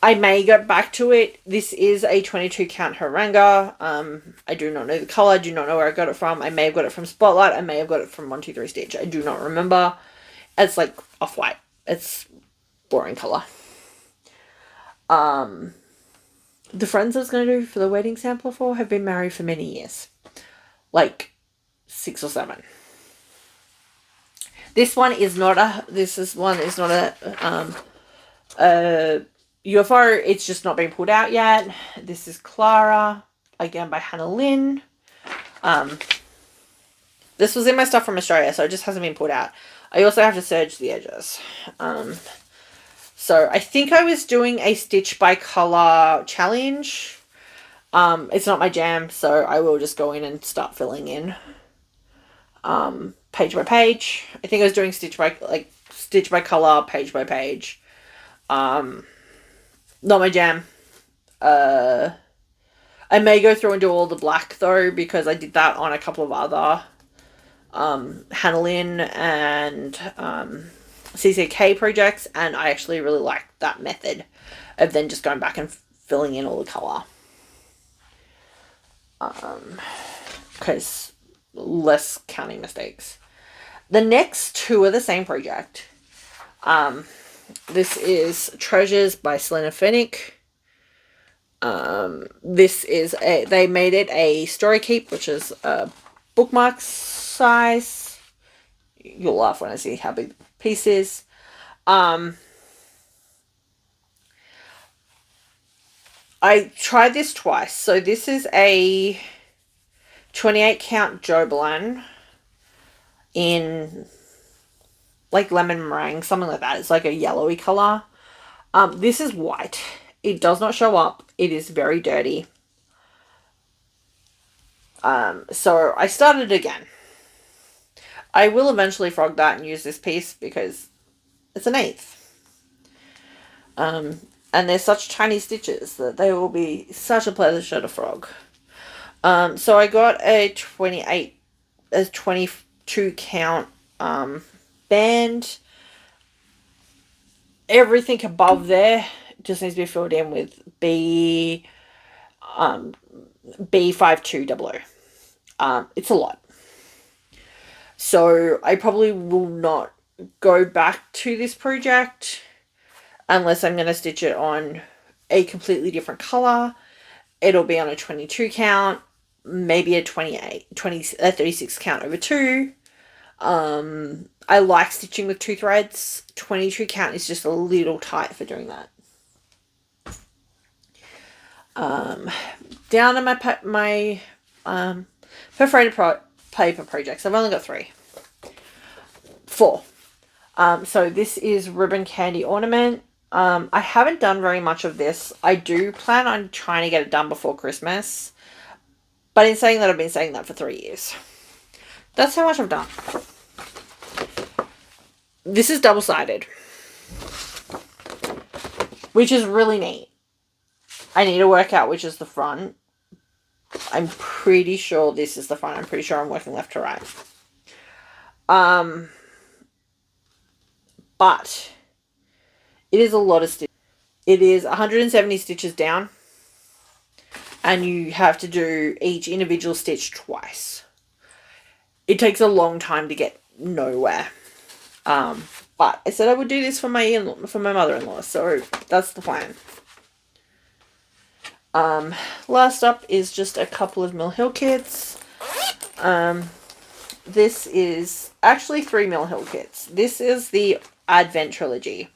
I may get back to it. This is a 22 count haranga. I do not know the color. I do not know where I got it from. I may have got it from Spotlight. I may have got it from 123 Stitch. I do not remember. It's like off-white. It's boring color. The friends I was going to do for the wedding sampler for have been married for many years. Like 6 or 7. This one is not a UFO. It's just not been pulled out yet. This is Clara, again by Hannah Lynn. This was in my stuff from Australia, so it just hasn't been pulled out. I also have to serge the edges. So I think I was doing a stitch by color challenge. It's not my jam, so I will just go in and start filling in page by page. I think I was doing stitch by color, page by page. Not my jam. I may go through and do all the black though, because I did that on a couple of other Hannah Lynn and CCK projects, and I actually really like that method of then just going back and filling in all the color. Because less counting mistakes. The next 2 are the same project. This is Treasures by Selena Fennick. This is they made it a story keep, which is a bookmark size. You'll laugh when I see how big the piece is. I tried this twice. So this is a 28 count Jobelan in like lemon meringue, something like that. It's like a yellowy color. This is white. It does not show up. It is very dirty. So I started again. I will eventually frog that and use this piece because it's an 1/8. And they're such tiny stitches that they will be such a pleasure to frog. So I got a 22 count band. Everything above there just needs to be filled in with B5200. It's a lot. So I probably will not go back to this project unless I'm going to stitch it on a completely different color. It'll be on a 22 count, maybe a 36 count over 2. I like stitching with 2 threads. 22 count is just a little tight for doing that. Down on my perforated paper projects, I've only got 4. So this is Ribbon Candy Ornament. I haven't done very much of this. I do plan on trying to get it done before Christmas. But in saying that, I've been saying that for 3 years. That's how much I've done. This is double-sided, which is really neat. I need to work out which is the front. I'm pretty sure this is the front. I'm pretty sure I'm working left to right. But it is a lot of stitches. It is 170 stitches down, and you have to do each individual stitch twice. It takes a long time to get nowhere. But I said I would do this for my mother-in-law, so that's the plan. Last up is just a couple of Mill Hill kits. This is actually 3 Mill Hill kits. This is the Advent Trilogy.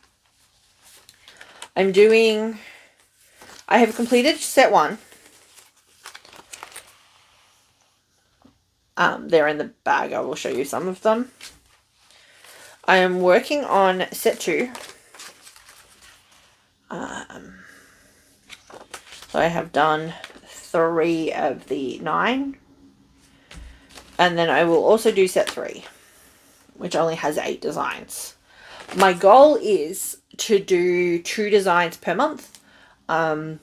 I have completed set 1. They're in the bag. I will show you some of them. I am working on set 2. So I have done 3 of the 9. And then I will also do set 3, which only has 8 designs. My goal is to do 2 designs per month. The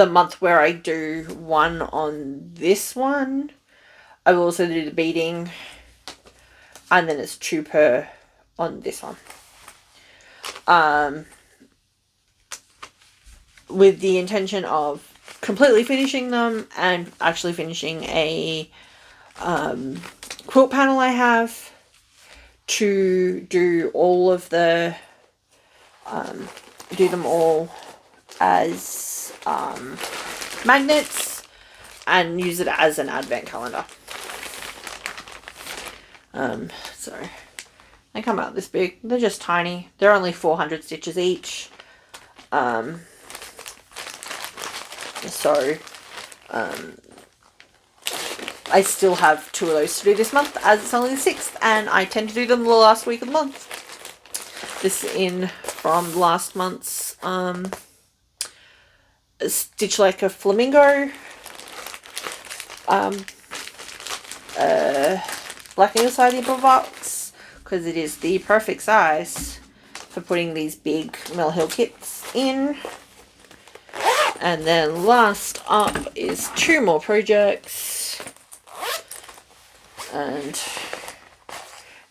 month where I do one on this one, I will also do the beading, and then it's 2 per on this one. With the intention of completely finishing them and actually finishing a quilt panel I have to do all of the do them all as magnets and use it as an advent calendar. So they come out this big. They're just tiny. They're only 400 stitches each. So I still have 2 of those to do this month, as it's only the 6th, and I tend to do them the last week of the month. This is in from last month's Stitch Like a Flamingo Black Needle Society box, because it is the perfect size for putting these big Mill Hill kits in. And then last up is 2 more projects. And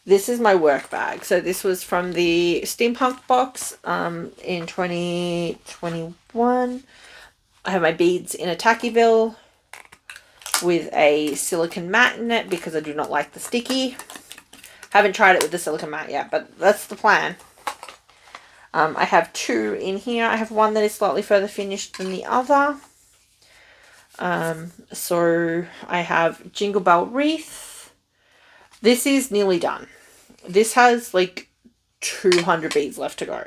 this is my work bag. So this was from the Steampunk box in 2021. I have my beads in a Tackyville with a silicone mat in it because I do not like the sticky. Haven't tried it with the silicone mat yet, but that's the plan. I have 2 in here. I have one that is slightly further finished than the other. So I have Jingle Bell Wreath. This is nearly done. This has like 200 beads left to go.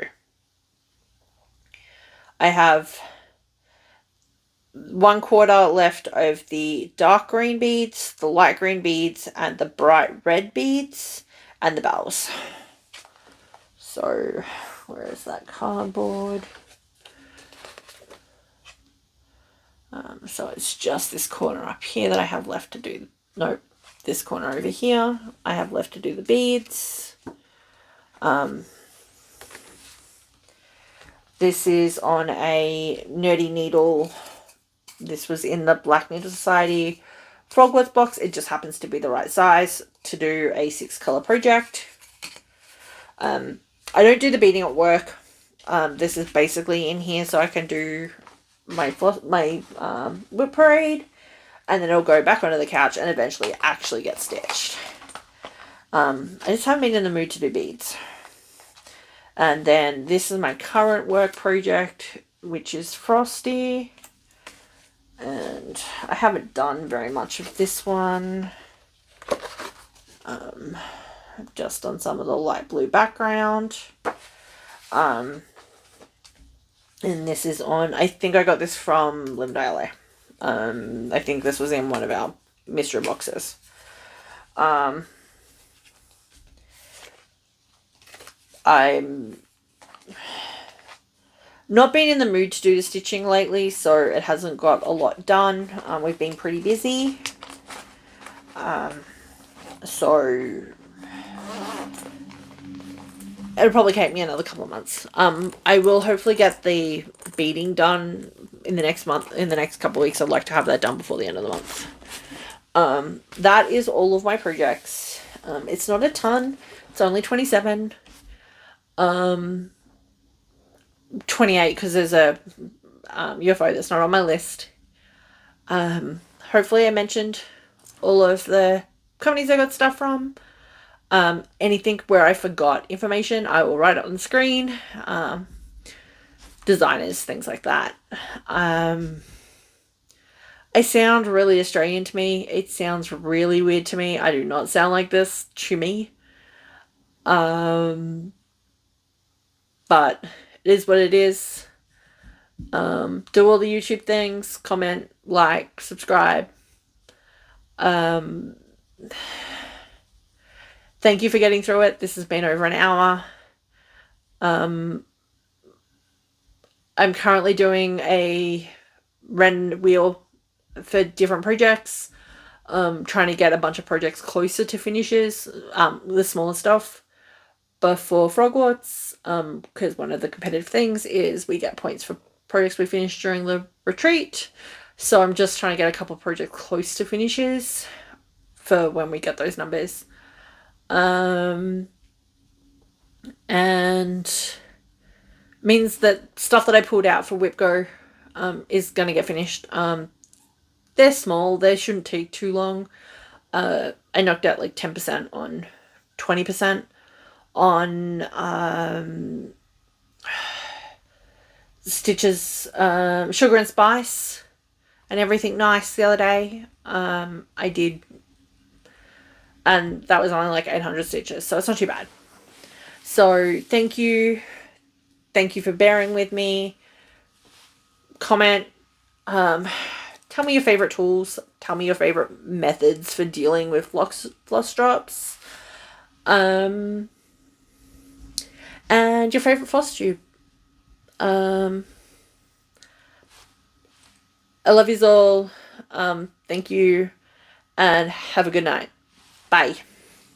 I have 1/4 left of the dark green beads, the light green beads, and the bright red beads, and the bells. So where is that cardboard? So it's just this corner up here that I have left to do. Nope, this corner over here I have left to do the beads. This is on a Nerdy Needle. This was in the Black Needle Society Frogwarts box. It just happens to be the right size to do a 6-color project. I don't do the beading at work. This is basically in here so I can do my WIP parade, and then it'll go back onto the couch and eventually actually get stitched. I just haven't been in the mood to do beads. And then this is my current work project, which is Frosty. And I haven't done very much of this one. I've just done some of the light blue background. And this is on, I think I got this from Limdale. I think this was in one of our mystery boxes. I'm not been in the mood to do the stitching lately, so it hasn't got a lot done. We've been pretty busy. So it'll probably take me another couple of months. I will hopefully get the beading done in the next month. In the next couple of weeks, I'd like to have that done before the end of the month. That is all of my projects. It's not a ton. It's only 27. 28 because there's a UFO that's not on my list. Hopefully I mentioned all of the companies I got stuff from. Anything where I forgot information, I will write it on the screen. Designers, things like that. I sound really Australian to me. It sounds really weird to me. I do not sound like this to me. But it is what it is. Do all the YouTube things. Comment, like, subscribe. Thank you for getting through it. This has been over an hour. I'm currently doing a rend wheel for different projects. Trying to get a bunch of projects closer to finishes. The smaller stuff. But for Frogwarts, because one of the competitive things is we get points for projects we finish during the retreat. So I'm just trying to get a couple of projects close to finishes for when we get those numbers. And means that stuff that I pulled out for WIP Go is going to get finished. They're small. They shouldn't take too long. I knocked out like 10% on 20% on Stitches, Sugar and Spice and Everything Nice the other day. I did, and that was only like 800 stitches, so it's not too bad. So thank you for bearing with me. Comment, tell me your favorite tools, tell me your favorite methods for dealing with floss drops, and your favorite Flosstube. I love yous all. Thank you, and have a good night. Bye.